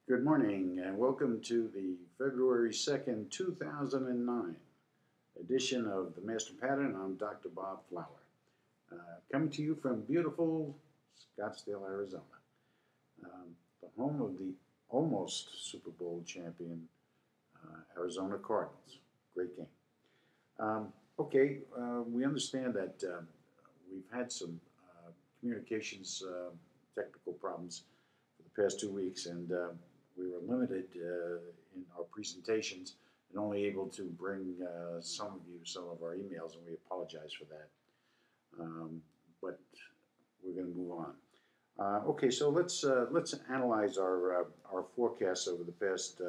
Good morning and welcome to the February 2nd, 2009 edition of the Master Pattern. I'm Dr. Bob Flower, coming to you from beautiful Scottsdale, Arizona, the home of the almost Super Bowl champion Arizona Cardinals. Great game. We understand that we've had some communications technical problems for the past 2 weeks, and we were limited in our presentations and only able to bring some of you some of our emails, and we apologize for that. But we're going to move on. So let's analyze our forecasts over the past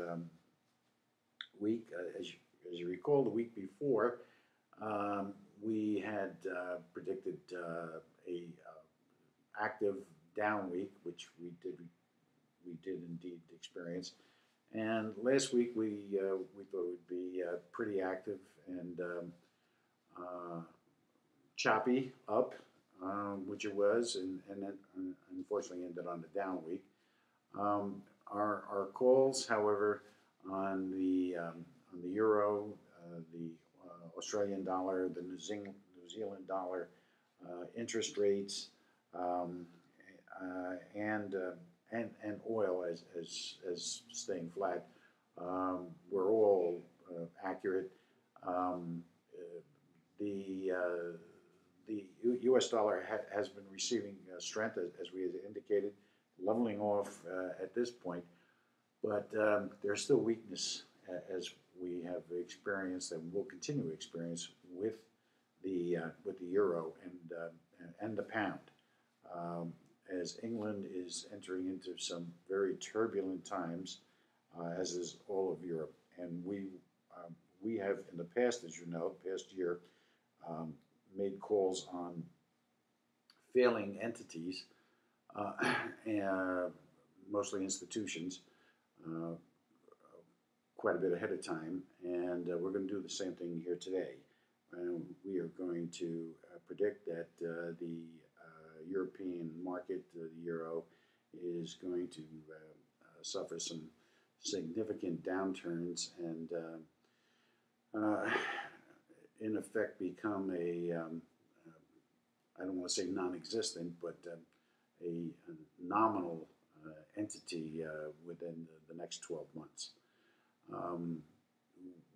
week. As you recall, the week before, we had predicted a active down week, which we did indeed experience. And last week we thought it would be pretty active and choppy up, which it was, and then unfortunately ended on a down week. Our calls, however, on the euro, the Australian dollar, the New Zealand dollar, interest rates, and oil as staying flat, were all accurate. The U.S. dollar has been receiving strength, as we had indicated, leveling off at this point, but there's still weakness as we have experienced and will continue to experience with the euro and the pound. As England is entering into some very turbulent times, as is all of Europe, and we have in the past, as you know, past year, made calls on failing entities, and mostly institutions, quite a bit ahead of time, and we're going to do the same thing here today. We are going to predict that the European market, the euro, is going to suffer some significant downturns and in effect become I don't want to say non-existent, but a nominal entity within the next 12 months.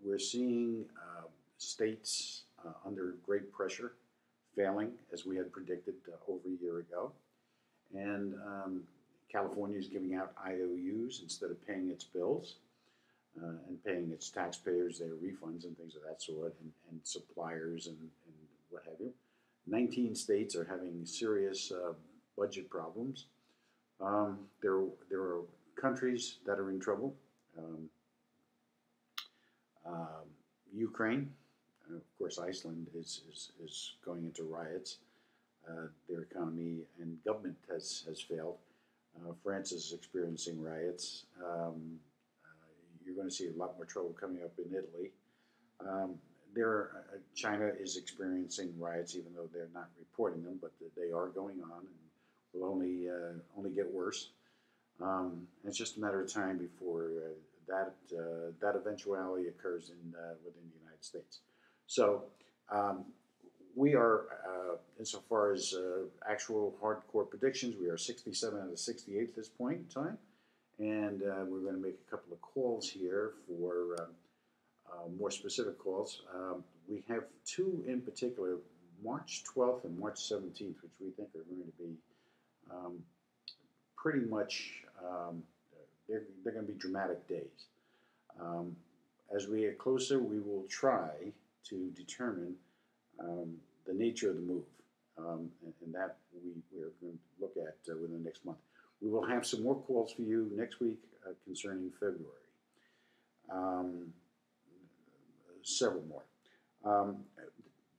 We're seeing states under great pressure, failing as we had predicted over a year ago, and California is giving out IOUs instead of paying its bills and paying its taxpayers their refunds and things of that sort, and suppliers and what have you. 19 states are having serious budget problems. There are countries that are in trouble. Ukraine, of course, Iceland is going into riots. Their economy and government has failed. France is experiencing riots. You're going to see a lot more trouble coming up in Italy. China is experiencing riots, even though they're not reporting them, but they are going on and will only get worse. It's just a matter of time before that eventuality occurs within the United States. So we are, insofar as actual hardcore predictions, we are 67 out of 68 at this point in time, and we're going to make a couple of calls here for more specific calls. We have two in particular, March 12th and March 17th, which we think are going to be pretty much, they're going to be dramatic days. As we get closer, we will try to determine the nature of the move, and that we are going to look at within the next month. We will have some more calls for you next week concerning February. Several more.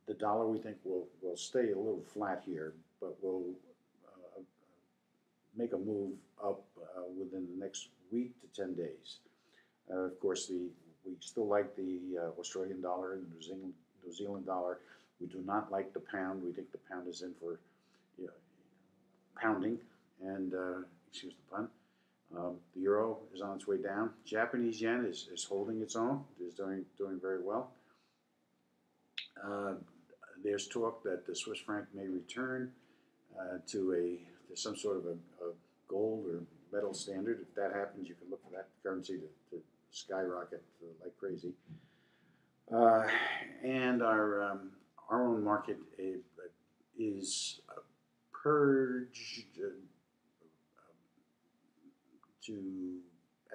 The dollar, we think, will stay a little flat here, but will make a move up within the next week to 10 days. Of course, we still like the Australian dollar and the New Zealand dollar. We do not like the pound. We think the pound is in for pounding, and excuse the pun. The euro is on its way down. Japanese yen is holding its own, is doing very well. Uh, there's talk that the Swiss franc may return to some sort of a gold or metal standard. If that happens, you can look for that currency to skyrocket like crazy. Uh, and our own market is purged to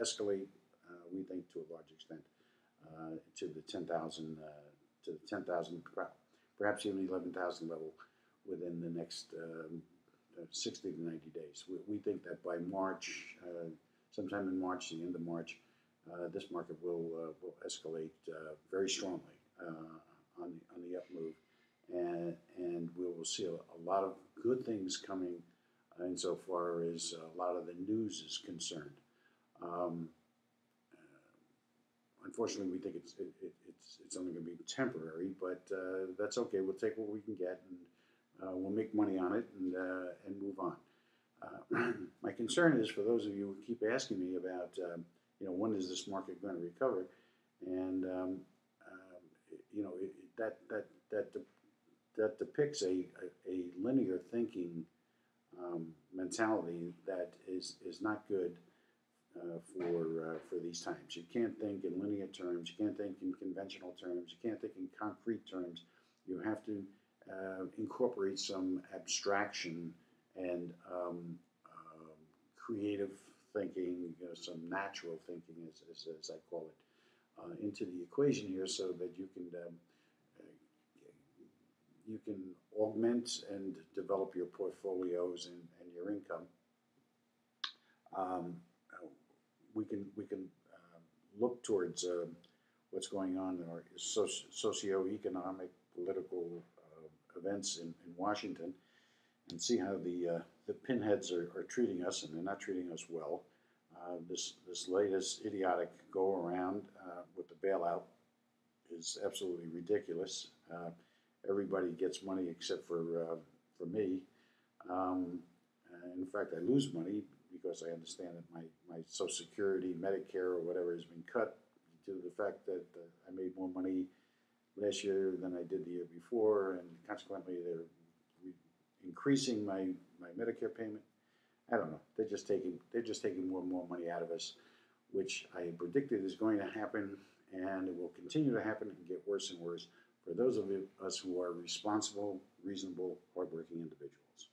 escalate, we think, to a large extent, to the 10,000, perhaps even 11,000 level within the next 60 to 90 days. We think that by March, sometime in March, the end of March, this market will escalate very strongly on the up move, and we will see a lot of good things coming insofar as a lot of the news is concerned. Unfortunately, we think it's only going to be temporary, but that's okay. We'll take what we can get, and we'll make money on it and move on. My concern is for those of you who keep asking me about, when is this market going to recover, and that depicts a linear thinking mentality that is not good for these times. You can't think in linear terms. You can't think in conventional terms. You can't think in concrete terms. You have to incorporate some abstraction and creative thinking, some natural thinking, as I call it, into the equation here, so that you can augment and develop your portfolios and your income. We can look towards what's going on in our socioeconomic, political events in Washington, and see how the pinheads are treating us, and they're not treating us well. This latest idiotic go around with the bailout is absolutely ridiculous. Everybody gets money except for me. In fact, I lose money because I understand that my Social Security, Medicare, or whatever has been cut due to the fact that I made more money last year than I did the year before, and consequently they're increasing my Medicare payment. I don't know. They're just taking more and more money out of us, which I predicted is going to happen, and it will continue to happen and get worse and worse for those of us who are responsible, reasonable, hardworking individuals.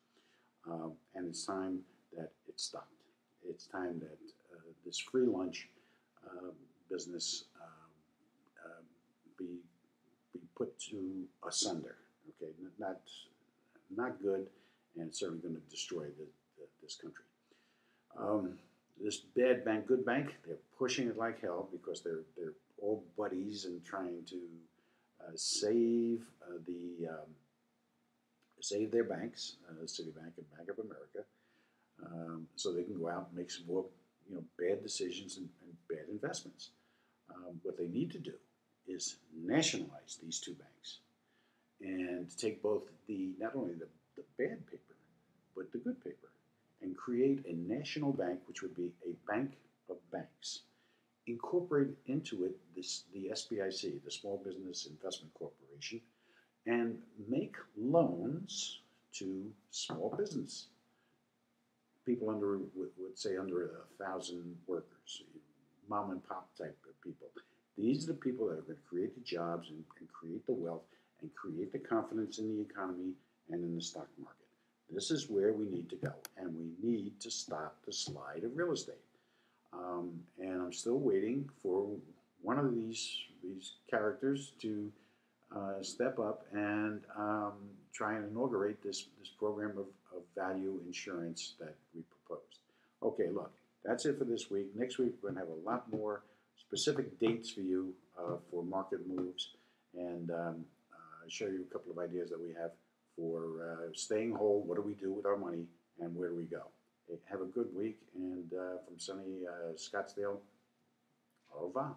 And it's time that it stopped. It's time that this free lunch business be put to asunder. Okay, not good, and it's certainly going to destroy this country. This bad bank, good bank, they're pushing it like hell because they're all buddies and trying to save their banks, Citibank and Bank of America, so they can go out and make some more bad decisions and bad investments. What they need to do is nationalize these two banks and take both not only the bad paper, but the good paper, and create a national bank, which would be a bank of banks. Incorporate into it the SBIC, the Small Business Investment Corporation, and make loans to small business. People would say under 1,000 workers, mom and pop type of people. These are the people that are going to create the jobs and create the wealth and create the confidence in the economy and in the stock market. This is where we need to go, and we need to stop the slide of real estate. And I'm still waiting for one of these characters to step up and try and inaugurate this program of value insurance that we proposed. Okay, look, that's it for this week. Next week, we're going to have a lot more specific dates for you for market moves, and show you a couple of ideas that we have for staying whole. What do we do with our money, and where do we go? Have a good week, and from sunny Scottsdale, au revoir.